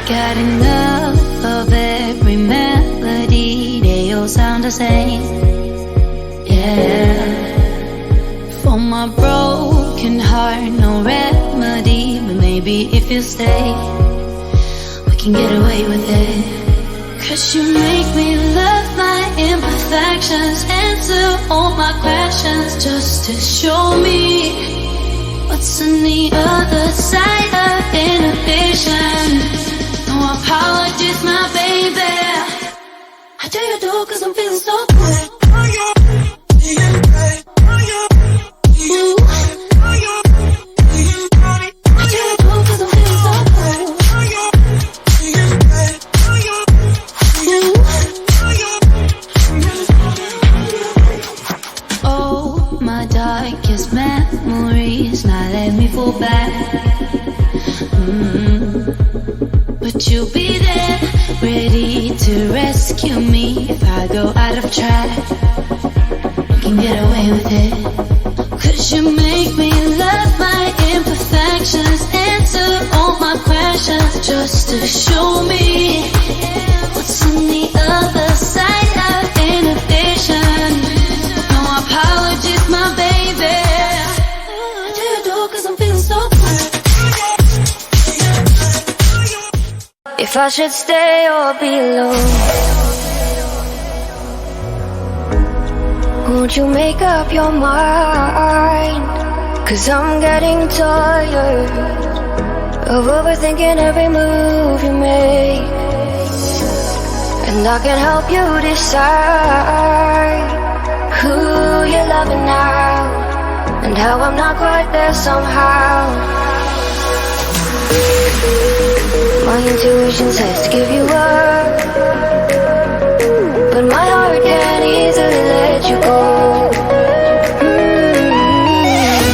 got enough of every melody. They all sound the same. Yeah. For my broken heart, no remedy. But maybe if you stay, we can get away with it. 'Cause you make me love my imperfections, answer all my questions, just to show me what's on the other side of inhibition. No apologies, my baby. I do you do 'cause I'm feeling so good. Memories now let me fall back. But you'll be there, ready to rescue me if I go out of track. You can get away with it. 'Cause you make me love my imperfections, answer all my questions, just to show me what's on the other side of inhibition. No apologies, my baby. I do you do 'cause I'm feeling so good. If I should stay or be alone, won't you make up your mind? 'Cause I'm getting tired of overthinking every move you make, and I can help you decide who you're loving now, and how I'm not quite there somehow. My intuition says to give you up,